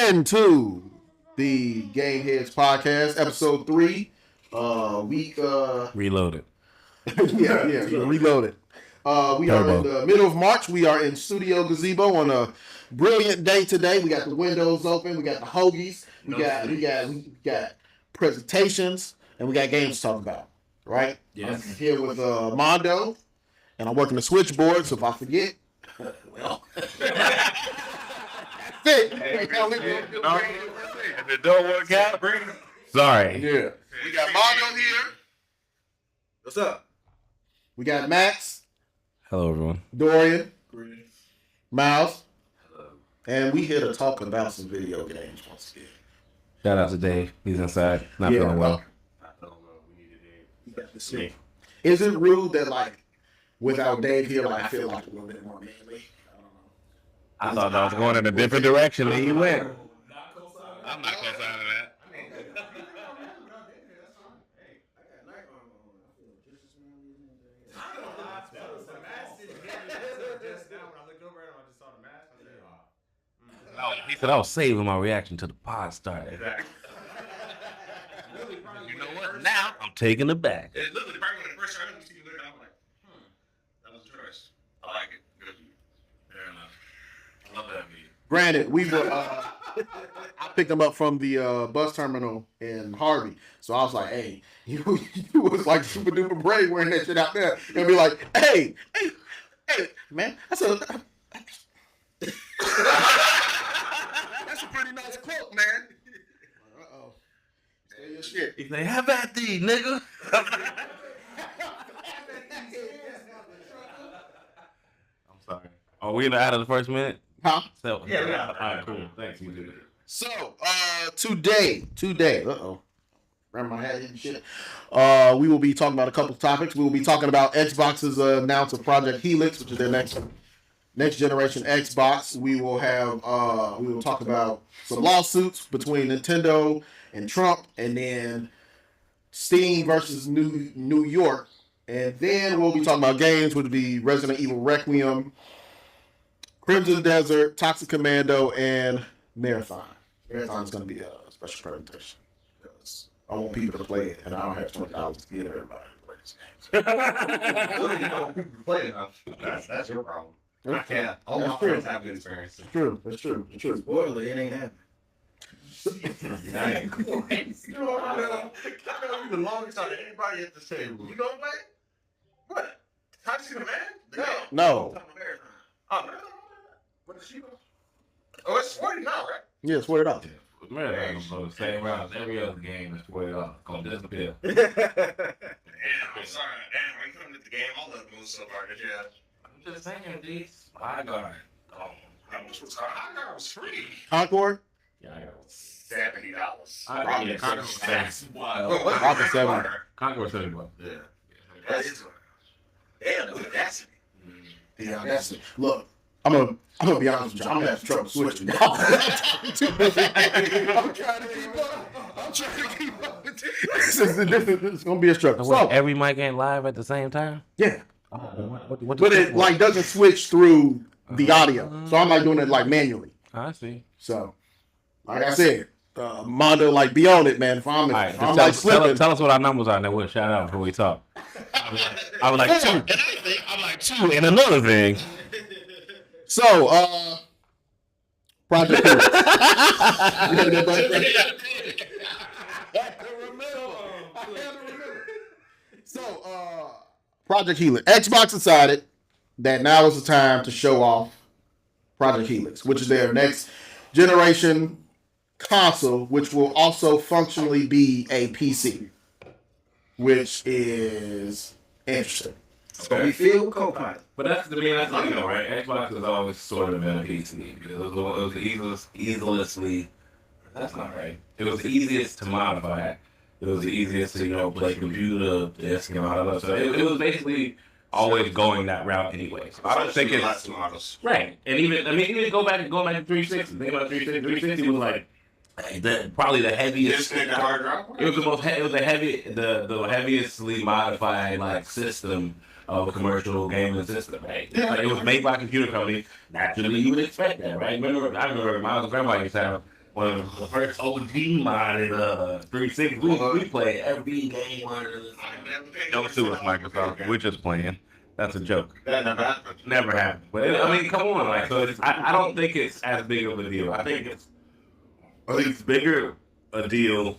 into the GameHeads podcast, episode 3. Week Reloaded. Reloaded. We are in the middle of March. We are in Studio Gazebo on a brilliant day today. We got the windows open. We got the hoagies. We got presentations, and we got games to talk about. Right? Yes. I'm here with Mondo, and I'm working the switchboard. So if I forget, well. If it don't work out, Sorry. Yeah. We got Mondo here. What's up? We got Max, Hello, everyone. Dorian, Miles, and we here to talk about some video games once again. Shout out to Dave. He's inside. Not feeling well. We got to see. Is it rude that without Dave here, I feel like a little bit more manly? I thought I was going in a different direction than you went. I'm not close out of that. He said I was saving my reaction to the pod started. Exactly. You know what? Now I'm taking it back. It literally probably when the first time I see you there, I'm like, that was a choice. I like it. Good. Fair enough. I love that video. Granted, we were. I picked him up from the bus terminal in Harvey, so I was like, "Hey, you was like super duper brave wearing that shit out there," and be like, "Hey, man, that's a pretty nice quote, man." Uh-oh. Say your shit. He said, "Have at thee, nigga." I'm sorry. Are we out of the first minute? Huh? So, Yeah, we all are. right, cool. Thanks, you did it. So, today, remember my hat and shit. We will be talking about a couple of topics. We will be talking about Xbox's announcement of Project Helix, which is their next generation Xbox. We will talk about some lawsuits between Nintendo and Trump, and then Steam versus New York, and then we'll be talking about games, which would be Resident Evil Requiem, Crimson Desert, Toxic Commando, and Marathon. Marathon is going to be a special presentation because I want people to play it, and I don't have $20 to give everybody to play this game. Play enough. That's your problem. I can't. All my friends have good experiences. It's true. Spoiler, it ain't happening. I know the longest out of anybody at this table. You gonna play? What? Toxic Command? No. What is she? Oh, it's 40 now, right? Yeah, swear it out. Marathon gonna go the same route as every other game that's played off. Gonna disappear. Damn, I'm sorry. Damn, I couldn't get the game all of them so far, did you? I'm just saying, these. My God. Oh, how much was it was free. Concord? Yeah, I got $70. Concord Rocket 7. Concord $70. Yeah. That is damn, the audacity. Yeah, that's it. Look, I'm gonna be honest with you. I'm gonna have trouble switching. I'm trying to keep up. This is gonna be a struggle. So, every mic ain't live at the same time? Yeah. What But it doesn't switch through the audio, so I'm doing it manually. I see. So, like I said, Mondo be on it, man. If I'm, All right, if I'm slipping, tell us what our numbers are, and then we'll shout out before we talk. I was like 2. I'm like 2, and another thing. So, Project Helix. So, Project Helix. Xbox decided that now is the time to show off Project Helix, which is their next generation console, which will also functionally be a PC, which is interesting. It's gonna be filled with co-pilot. But that's right? Xbox has always sort of been a PC because it was the easily. That's not right. It was the easiest to modify. It was the easiest to play computer, disk, and all that other stuff. It was basically always going that route anyway. So I don't think it's lots of models. Right. And even go back to 360. Think about 360. 360 was probably the heaviest. It was the heaviestly modified system of a commercial gaming system, right? Yeah. It was made by a computer company. Naturally, you would expect that, right? I remember my grandma used to have one of the first OG modded 360. We play every game under the sun. Don't sue us, Microsoft. We're just playing. That's a joke. That never happened. Never happened. But I mean, come on, like, so I don't think it's as big of a deal. I think it's bigger a deal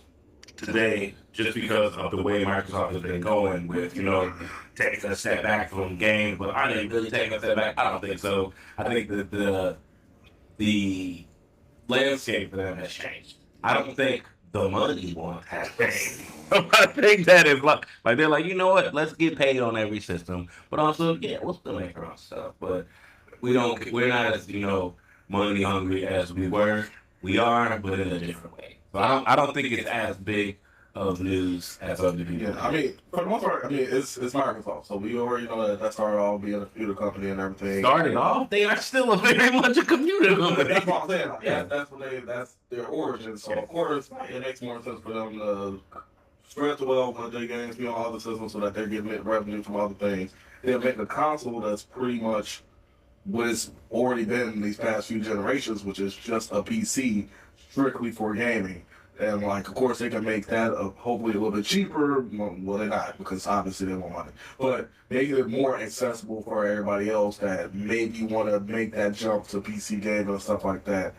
today just because of the way Microsoft has been going with, taking a step back from games. But are they really taking a step back? I don't think so. I think that the landscape for them has changed. I don't think the money one has changed. I think that is like they're like, you know what? Let's get paid on every system, but also, yeah, we'll still make our own stuff. But we're not as money hungry as we were. We are, but in a different way. So I don't think it's as big of news as other people. Yeah, I mean, for the most part, I mean, it's Microsoft, so we already know that started off being a computer company and everything. Started off, they are still very much a computer company. That's what I'm saying. Like, yeah, that's their origin. So of course, it makes more sense for them to spread the wealth of their games be on other systems so that they're getting revenue from other things. They'll make a console that's pretty much what it's already been these past few generations, which is just a PC strictly for gaming. And like, of course, they can make that hopefully a little bit cheaper. Well, they're not, because obviously they want money. But make it more accessible for everybody else that maybe want to make that jump to PC gaming and stuff like that.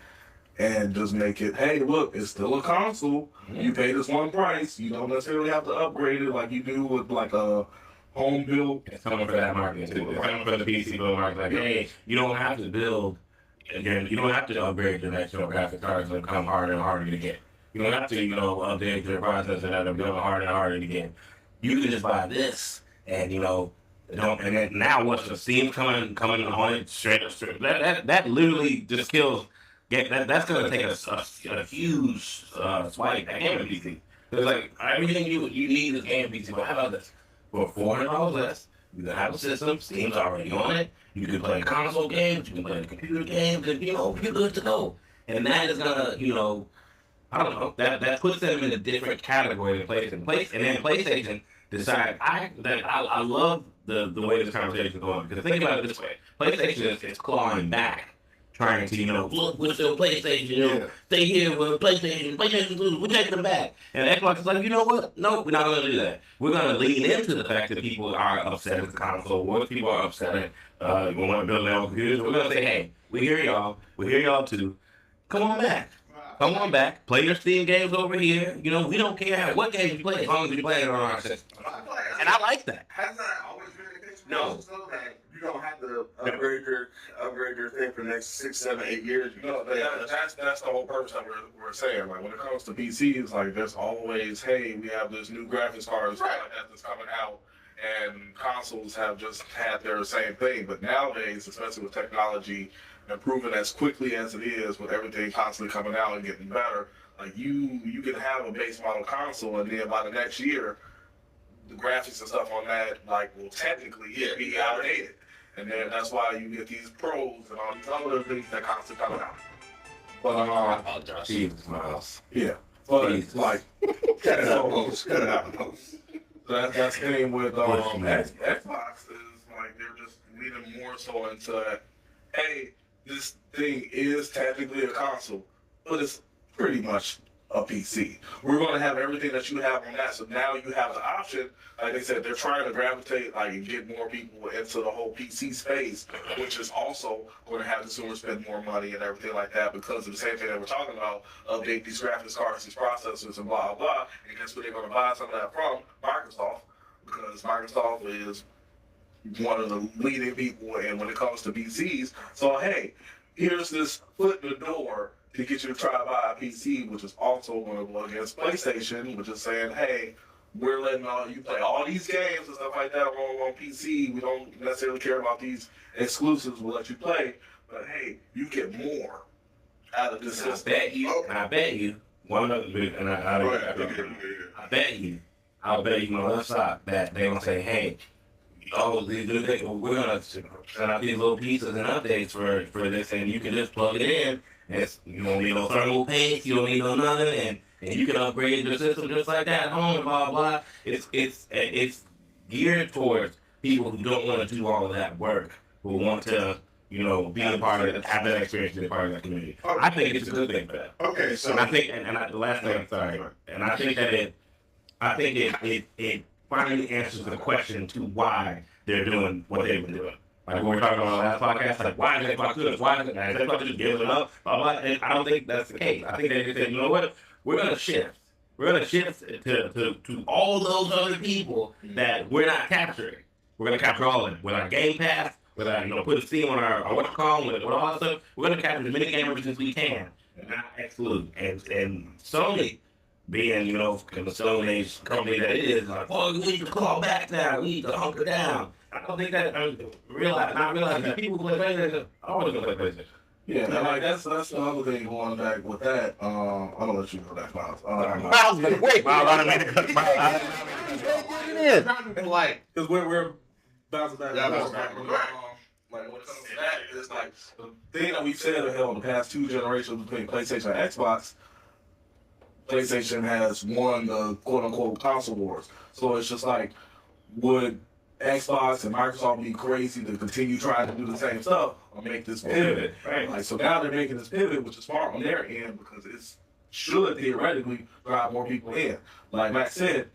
And just make it, hey, look, it's still a console. You pay this one price. You don't necessarily have to upgrade it like you do with like a home build. It's coming for that market too. It's coming for the PC build market. Like, hey, you don't have to build. Again, you don't have to upgrade your next graphic cards and become harder and harder to get. You don't have to, update your processor that become harder and harder to get. You can just buy this, and and then now what's the Steam coming on it straight. That literally just kills. That's gonna take a huge swipe at gaming PC. Because like everything you need is gaming PC. But how about this? For $400 less, you can have a system. Steam's already on it. You can play console games. You can play computer games, and you're good to go. And that is gonna, I don't know. That puts them in a different category than PlayStation. And then PlayStation decided I love the way this conversation is going, because think about it this way: PlayStation is clawing back, trying to look, we're still PlayStation, stay here with PlayStation, we're taking them back. And Xbox is like, you know what? No, we're not going to do that. We're going to lean into the fact that people are upset with the console. Once people are upset at we want to build their own computers, we're going to say, hey, we hear y'all. We hear y'all too. Come on back. Come on back. Play your Steam games over here. We don't care what games you play as long as you play it on our system. And I like that. Has that always been the case? No. So that you don't have to upgrade your thing for the next 6, 7, 8 years. That's the whole purpose that we're saying. Like when it comes to PCs, like there's always, hey, we have this new graphics card and stuff like that that's coming out, and consoles have just had their same thing. But nowadays, especially with technology improving as quickly as it is, with everything constantly coming out and getting better, like you can have a base model console, and then by the next year, the graphics and stuff on that will technically be outdated. And then that's why you get these pros and all these other things that constantly coming out. But Jesus, Miles. yeah, but Jesus. like Cut it out, post. Cut it out, post. that's the thing with Xbox is like they're just leaning more so into, hey, this thing is technically a console, but it's pretty much a PC. We're going to have everything that you have on that, so now you have the option. Like they said, they're trying to gravitate, and get more people into the whole PC space, which is also going to have consumers spend more money and everything like that, because of the same thing that we're talking about, update these graphics cards, these processors, and blah, blah. And guess where they're going to buy some of that from? Microsoft, because Microsoft is one of the leading people and when it comes to PCs. So hey, here's this foot in the door to get you to try to buy a PC, which is also going to go against PlayStation, which is saying, hey, we're letting you play all these games and stuff like that on PC. We don't necessarily care about these exclusives. We'll let you play, but hey, you get more out of this system. I bet you one other bit, and I bet you on the left side that they're gonna say, hey, we're gonna send out these little pieces and updates for this, and you can just plug it in. You don't need no thermal paste, you don't need no nothing, and you can upgrade your system just like that at home, blah blah. It's geared towards people who don't want to do all of that work, who want to you know, being part of it, have that experience, being part of that community. I think it's a good thing for them. Okay, so And I think, the last thing, sorry, and I think that it finally answers the question to why they're doing what they've been doing. Like when we were talking about our last podcast, like why is Xbox doing this? Why is Xbox just giving up? Blah, blah. And I don't think that's the case. I think they just said, you know what? We're gonna shift. We're gonna shift to all those other people that we're not capturing. We're gonna capture all of them with our Game Pass, with our put a Steam on our what you call them, with all that stuff. We're gonna capture as many gamers as we can, and not exclude. And Sony, being the Stone Age company that it is, like, oh, we need to claw back now. We need to hunker down. I don't think that not realizing that people play PlayStation. Always gonna play PlayStation. Yeah, and like that's the other thing going back with that. I'm gonna let you know that, Miles. Miles, wait. Miles, I didn't mean to cut Like, because we're bouncing back. Yeah, And forth. back. Like when it comes to that, it's like the thing that we've said in the past 2 generations between PlayStation and Xbox. PlayStation has won the quote unquote console wars, so it's just like, would Xbox and Microsoft be crazy to continue trying to do the same stuff or make this pivot? Right. Like, so now they're making this pivot, which is smart on their end because it should theoretically drive more people in. Like Matt said,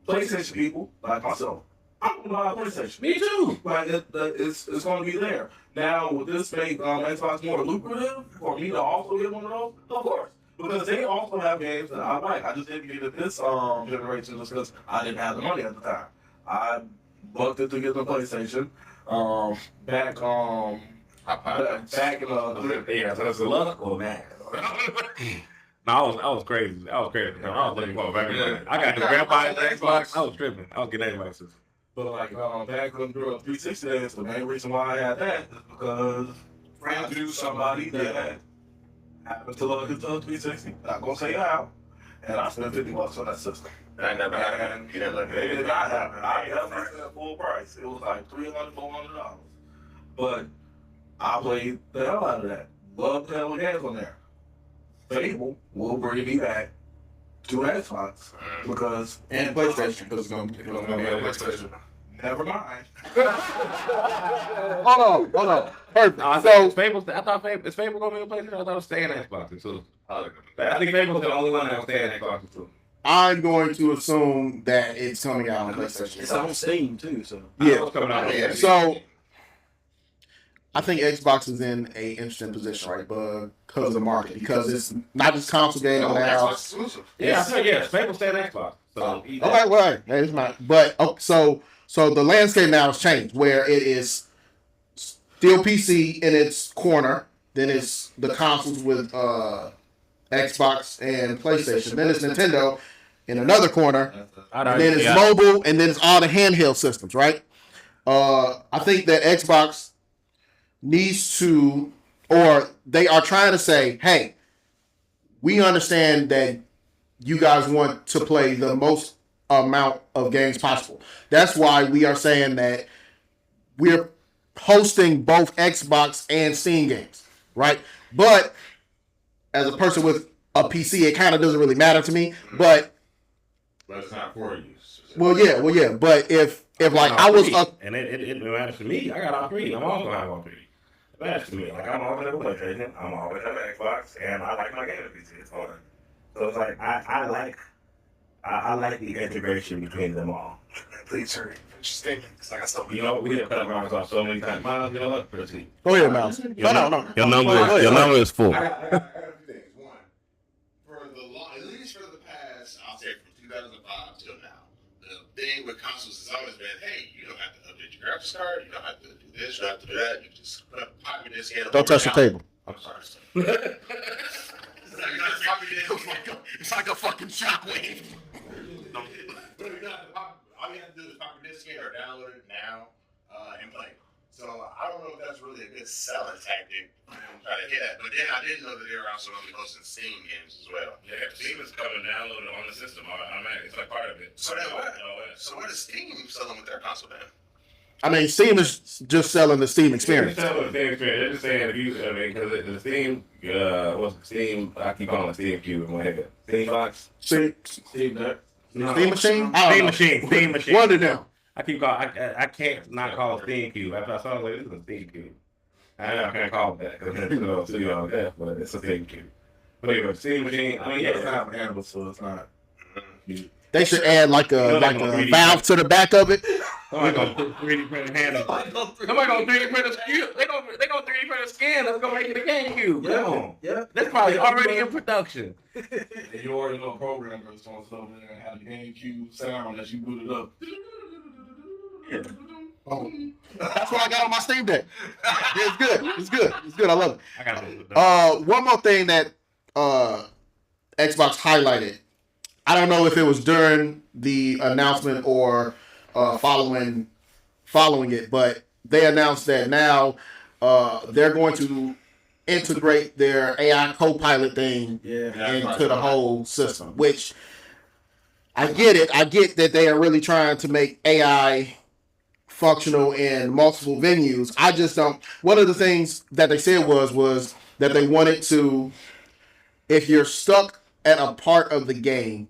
PlayStation people, like myself, I'm gonna buy a PlayStation. Me too. Like it's going to be there. Now, would this make Xbox more lucrative for me to also get one of those? Of course. Because they also have games that I like. I just didn't get it this generation just because I didn't have the money at the time. I bucked it to get the PlayStation. Back in Yeah, so it's a luck or man. No, I was crazy. I was looking for back then. I got the grandpa Xbox. I was tripping. I was getting Xbox. But like back when the 360 days, the main reason why I had that is because friends knew somebody that happened to love his 360. Not gonna say how. And I spent $50 on that system. That never happened. You never It did not happen. I definitely spent full price. It was like $300, $400. But I played the hell out of that. Loved the hell of games on there. Fable will bring me back to Xbox because And PlayStation, because it's going to be Yeah, PlayStation. never mind. Hold on. Perfect. I So, thought Fable, is Fable going to be a PlayStation? I thought it was staying Xbox too. I think Fable's the only one that will stay in Xbox too. I'm going to assume that it's coming out on PlayStation. It's on Steam too, so. Yeah. It's coming out. Yeah. So, I think Xbox is in a interesting position, right? Because of the market, because it's not just console game No, on Xbox now. exclusive. Yeah, I said yes. Fable staying Xbox. So Okay, well, hey, it's not. But so the landscape now has changed, where it is still PC in its corner, then it's the consoles with Xbox and PlayStation, then it's Nintendo in another corner, and then it's mobile, and then it's all the handheld systems, right? I think that Xbox needs to, or they are trying to say, hey, we understand that you guys want to play the most amount of games possible. That's why we are saying that we're hosting both Xbox and Steam games, right? But as a person with a PC, it kind of doesn't really matter to me. But it's not for you. well, yeah. But if like I was and it matters to me. I got all three. I'm also gonna have all three. It matters to me. Like I'm always have a PlayStation. I'm always have an Xbox, and I like my game on PC. It's fun. So it's like I like the integration between them all. Please hurry. Interesting. It's like I still We have cut Microsoft so many times. Miles, you know what? Proceed. go ahead, Mouse. No. Your number is full. I got a few things. One, at least for the past, I'll say from 2005 till now, the thing with consoles has always been, hey, you don't have to update your graphics card, you don't have to do this, you don't have to do that. You just put up pop your disc in. Don't touch the table. I'm sorry. It's like a fucking shockwave. All you have to do is pop your disc in or download it now and play. So I don't know if that's really a good selling tactic. I'm trying to hit that. But then I didn't know that they were also going to be hosting Steam games as well. Yeah, Steam is coming downloaded on the system. It's like part of it. So what is Steam selling with their console then? I mean, Steam is just selling the Steam experience. They're just saying because the Steam, what's Steam? I keep calling it Steam Cube in my head. Steam Box, Steam Steam machine. Steam machine. One of them. I keep calling. I can't not call it Steam Cube. After I saw it, this is a Steam Cube. I can't call it that because that, but it's a GameCube. But anyway, Steam Machine. I mean, It's yeah, not handle, so it's not. They should add like a valve to the back of it. somebody gonna put 3D printed handle. Somebody gonna 3D print a skin. They gonna 3D print a skin. That's gonna make it a GameCube. Come on. Yeah. That's probably already in production. And you already know programmers on stuff there and have the GameCube sound as you boot it up. Oh. That's what I got on my Steam Deck. It's good. It's good. It's good. I love it. I got One more thing that Xbox highlighted. I don't know if it was during the announcement or following it, but they announced that now they're going to integrate their AI co-pilot thing into the whole system, which I get it. I get that they are really trying to make AI functional in multiple venues. I just don't. One of the things that they said was that they wanted to, if you're stuck at a part of the game,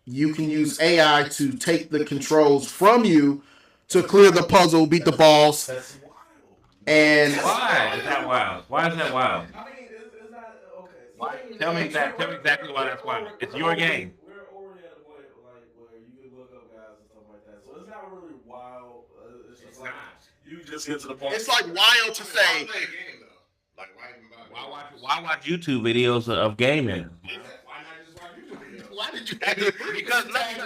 you can use AI to take the controls from you to clear the puzzle, beat the boss. That's wild. And why is that wild? Why is that wild? I mean, it's not okay. Why? Tell me exactly why that's wild. It's your game. We're already at a point like where you can look up guys and stuff like that, so it's not really wild. It's just like you just get to the point. it's like wild to say. Play a game though. Like why even buy? Why watch YouTube videos of gaming? Why not just watch YouTube videos? Why did you? Because Miles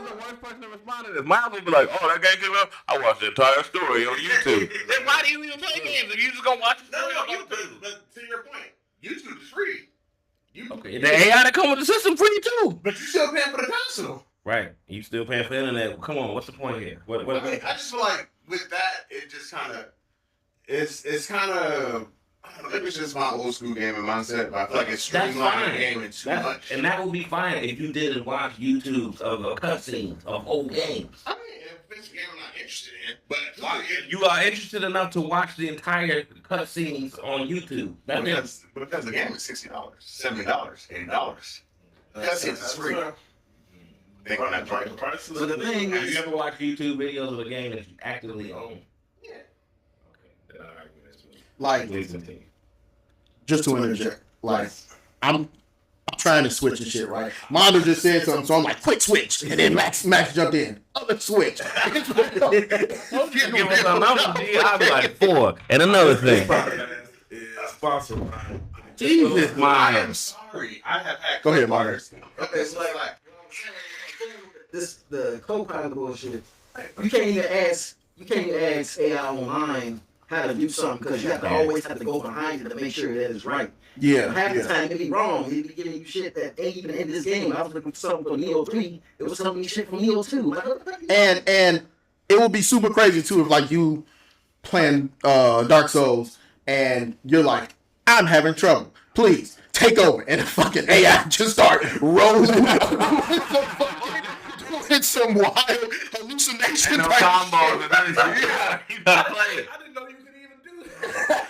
is the worst person to respond to this. Miles will be like, "Oh, that game came out. I watched the entire story on YouTube." Then why do you even play games if you just gonna watch the No, story on no, YouTube? but to your point, YouTube is free. Okay, the AI that come with the system free too. But you still paying for the console. Right, you still paying for the internet. Come on, what's the point here? I mean, I just feel like with that, it just kind of, it's kind of, I don't know, maybe it's just my old school gaming mindset, but I feel like it's That's streamlining fine. the gaming too much. And that would be fine if you didn't watch YouTubes of cutscenes of old games. I mean, if it's a game I'm not interested in, but why? You are interested enough to watch the entire cutscenes on YouTube. That's it. Because the game is $60, $70, $80. Cutscenes is free. Think on that part. Prices. But the thing Have is, you ever watched YouTube videos of a game that you actively own? Yeah. Okay, then I argue this with you. Like, Please continue. just to interject, like I'm trying to switch and shit, right? Mondo just said something, so I'm like, quick switch, and then Max jumped in. Other switch. Give us some numbers, G. I'll be like 4. And another thing. Sponsored by Jesus, I am man. sorry. I have had. Go ahead, Mark. Okay, so like, the co-pilot bullshit. You can't even ask AI online how to do something because you have to always have to go behind it to make sure that it's right. Yeah, Half the yeah. time it be wrong. It be giving you shit that ain't even in this game. I was looking for something for Neo 3. It was telling me shit from Neo 2. Like, what the fuck is that? And it would be super crazy too if like you playing Dark Souls and you're like, I'm having trouble. Please take over, and the fucking AI just start rolling doing some wild hallucination. And no type combos shit. and nothing. You gotta play it. I didn't know you could even do that.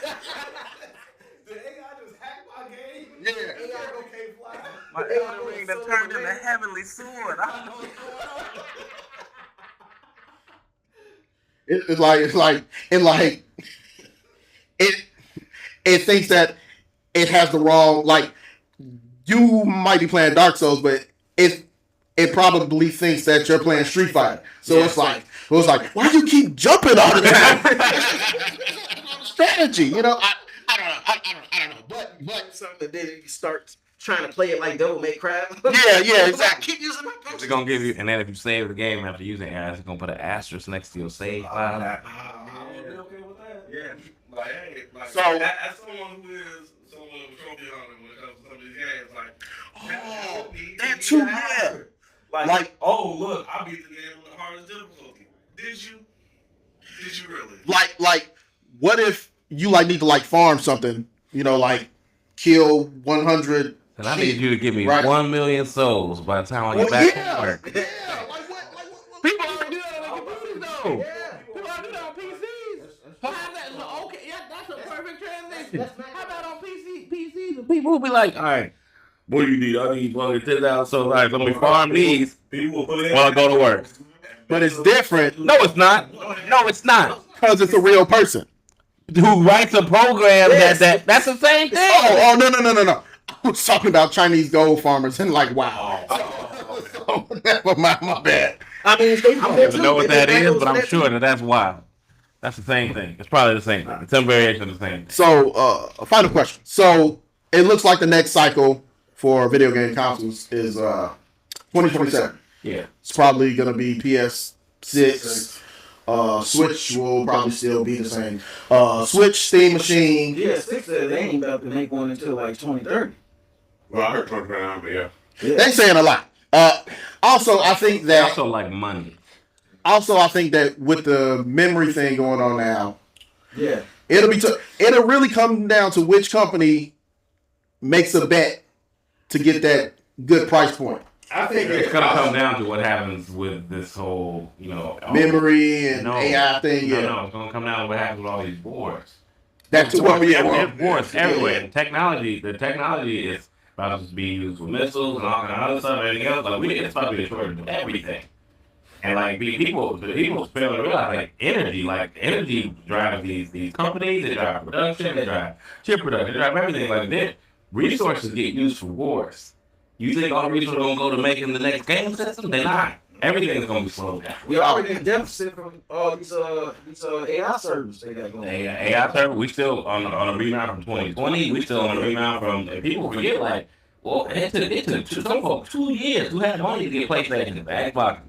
Did AI just hack my game? Yeah. AI go can't fly. My Elden Ring that turned into Heavenly Sword. I don't know what's going on. It thinks that it has the wrong, like, you might be playing Dark Souls, but it probably thinks that you're playing Street Fighter. So it's like why do you keep jumping all the time? Strategy, you know. I don't know. But Something that then you start trying to play it like Devil May Cry. yeah, exactly. Keep using my It's gonna give you, and then if you save the game after using AI, it's gonna put an asterisk next to your save file. I would be okay with that. Yeah. Like, hey, like, So- as someone who is someone with a trophy hunter when it comes to some of these games, like, that too, yeah. Like, oh, look, I beat the game on the hardest difficulty. Did you? Did you really? Like, what if you like need to like farm something? You know, like kill 100. And I need you to give me Right. 1 million souls by the time I get back from work. Yeah. Like what? People already do that on computers, though. Yeah. People already do that on PCs. How that? Okay, yeah, that's a perfect transition. How about on PCs? The people will be like, all right, what do you need? I need 10,000 souls. All right, let me farm these People put in. while I go to work. But it's different No, it's not. No, it's not. because it's a real person. who writes a program Yes. that's the same thing. Oh, no. I was talking about Chinese gold farmers and like, wow. Never mind, my bad. I mean, they I don't even know what that is, but I'm sure that's wild. That's the same thing. It's probably the same thing. It's some variation of the same thing. So, a final question. So, it looks like the next cycle for video game consoles is 2027. Yeah. It's probably going to be PS6. Switch will probably still be the same. Switch, Steam Machine. Yeah, 6 said they ain't about to make one until like 2030. Well, I heard 2029, but yeah. They saying a lot. Also, I think They that. also like money. Also, I think that with the memory thing going on now, Yeah. it'll really come down to which company makes a bet to get that good price point. I think it's gonna come down to what happens with this whole, Memory and AI thing. Yeah, No, it's gonna come down to what happens with all these wars. that's There's wars everywhere. The technology is about to be used for missiles and all kind of other stuff, and everything else. Like it's about to be destroyed with everything. And like people fail to realize energy drives these companies. They drive production. They drive chip production. They drive everything. Like resources get used for wars. You think all resources are gonna go to making the next game system? They're not. Everything's gonna be slowed down. We already in deficit from all these AI servers they got going. AI server, we still on a rebound from 2020. We still on a rebound from. And people forget it took some folks 2 years who had money to get PlayStation, Xbox.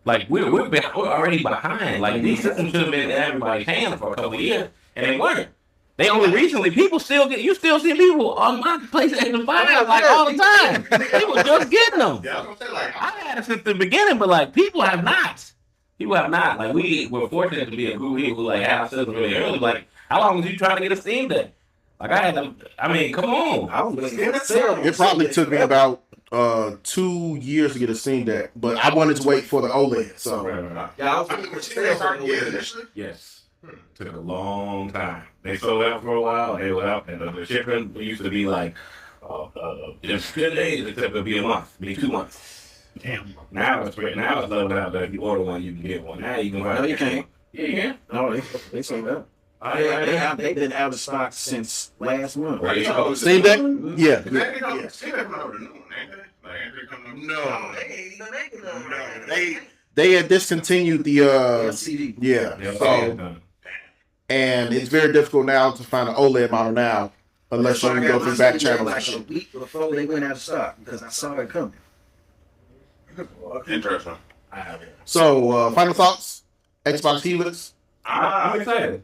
Like we're already behind. Like these systems should have been in everybody's hands for a couple of years, and they weren't. They only recently you still see people on my PlayStation 5 like all the time. People just getting them. Yeah, I was gonna say, like, I had it since the beginning, but like people have not. People have not. Like we're fortunate to be a group of people who like have systems really early. Like how long was you trying to get a Steam Deck? Like I had to. I mean, come on. I was waiting for sale. It probably took me about 2 years to get a Steam Deck, but I wanted to wait for the OLED. So Yeah, I was I waiting mean, for when you started sale. initially, Yes. Took a long time. They sold out for a while. They were out, and the shipping used to be like just 10 days, except it'll be a month, be 2 months. Damn. Now it's leveled out that if you order one, you can get one. Now you can. No, you can't. Yeah, you can. No, they sold out. They've been out of stock since last month. right? Oh, Steam Deck, yeah. They come out with a new one, ain't they? Like, ain't they coming up? They ain't even making them. They had discontinued the LCD. yeah. Yeah, So and it's very difficult now to find an OLED model now unless you I can got go my through back CD channels. like and a shit. week before they went out of stock because I saw it coming. Interesting. I have it. So final thoughts? Xbox Helix. I'm excited.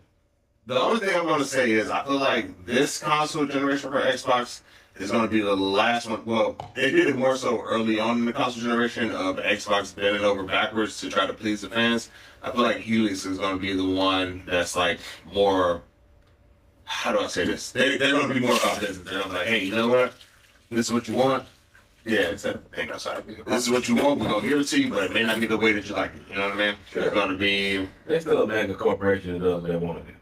The only thing I'm going to say is I feel like this console generation for Xbox is going to be the last one. Well, they did it more so early on in the console generation of Xbox bending over backwards to try to please the fans. I feel like Helix is going to be the one that's like more. How do I say this? They're going to be more about business. They're gonna be like, hey, you know what? This is what you want. Yeah, it's a thing outside. This is what you want. We're going to give it to you, but it may not be the way that you like it. You know what I mean? It's going to be. They're still a mega corporation that does what they want to do.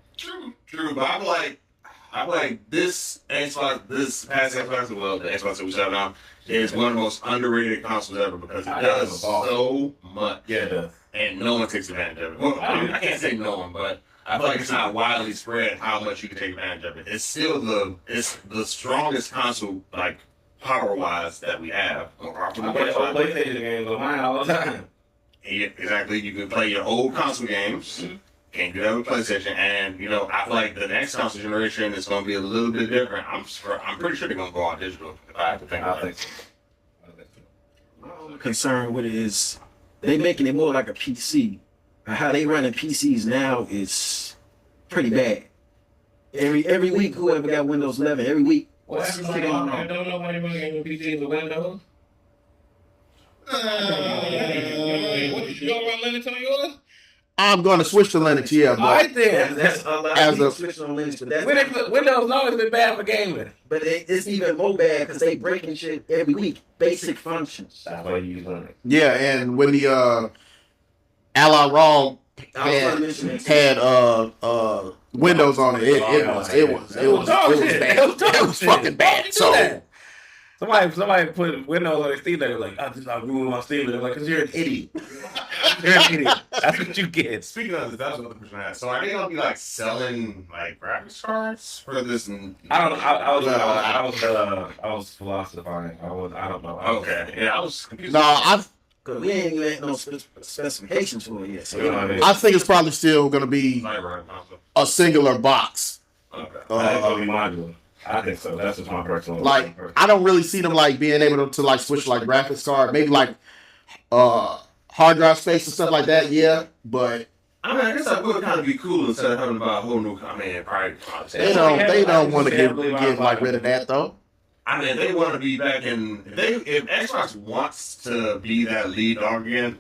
True, but I'm like this Xbox, this past Xbox, well, the Xbox that we have now is one of the most underrated consoles ever because it does so much. Yeah, it does. And no one takes advantage of it. Well, I can't say no one, but I feel like it's not widely spread how much you can take advantage of it. It's still the strongest console, like power wise, that we have. I play old PlayStation games on mine all the time. Yeah, exactly. You can play your old console games. Can't do that with PlayStation, and I feel like the next console generation is going to be a little bit different. I'm pretty sure they're going to go all digital. If I have to think about it. My only concern with it is they making it more like a PC. How they running PCs now is pretty bad. Every week, whoever got Windows 11, every week. Well, everybody don't know when everybody getting PCs with Windows. You don't run Linux on yours? I'm going to switch to Linux, yeah, All but right then. That's a lot As of people a- switching on Linux, but that's Windows always been bad for gaming. but it's even more bad because they breaking shit every week. Basic functions. That's why you use Linux. yeah, and when the Ally Raw I was gonna mention that. had Windows on it, it was bad. It was fucking bad. So Somebody put Windows on their Steam Deck. Like, I just remove my Steam Deck. Like, cause you're an idiot. That's what you get. Speaking of this, that was another question I had. So are they gonna be like selling like graphics cards for this? I don't know. I was philosophizing. I don't know. Okay, yeah, I was confused. No, I Cause we ain't even had no specifications for it yet. So You know what I mean? I think it's probably still gonna be Like, right, console. a singular box. Okay. I think it's gonna be modular. I think so. That's just my personal. Like I don't really see them like being able to like switch like graphics card, maybe like hard drive space and stuff like that. Yeah, but I mean, I guess that would kind of be cool instead of having to buy a whole new. I mean, probably. they don't want to get like rid of that though. I mean, if they want to be back in, if Xbox wants to be that lead dog again,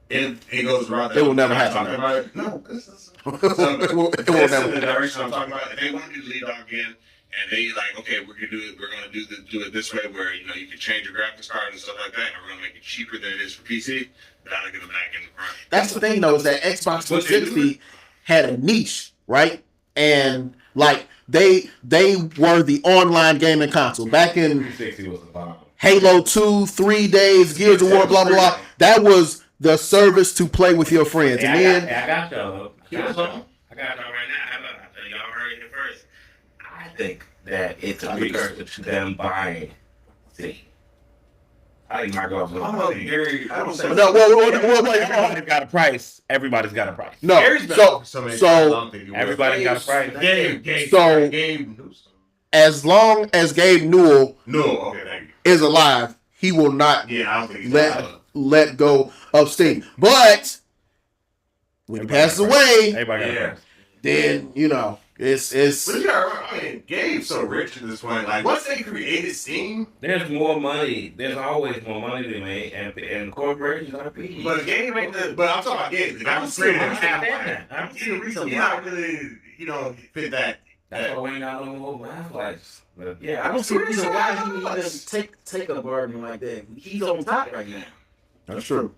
it goes right. It will never happen. Talking about it. No, this is. It will That's never. the direction I'm talking about. If they want to do the lead dog again, and they like, okay, we're gonna do it. We're gonna do it this way, where you know you can change your graphics card and stuff like that, and we're gonna make it cheaper than it is for PC. But I'll get them back in the front. That's the thing though, is that Xbox 360 had a niche, right? And like they were the online gaming console back in 360 was a bomb. Halo 2, 3 days, Gears of War, blah blah blah. That was the service to play with your friends, and then I got y'all. I got y'all right now. How about y'all heard it here first? I think that it's a precursor to them buying Steam. I think Microsoft was I don't say. no, wait, Everybody's got a price. Everybody's got a price. no. So Everybody's got a price. Gabe Newsom. as long as Gabe Newell No, okay, thank you. is alive, he will not Yeah, I don't think he's let go of Steam. But when he passes away, Everybody got a Yeah. price. then you know it's But you gotta remember, I mean, Gabe's so rich at this point. Like, once they created Steam, There's more money. There's always more money to be made, and corporations are big. but Gabe ain't the. But I'm talking about Gabe. The guy who created I it. understand that. I don't see a reason He's why. not really, you know, fit that. That's why we ain't got no more half-lives. But yeah, I don't see a reason why he would even take a bargain like that. He's on top right now. that's true.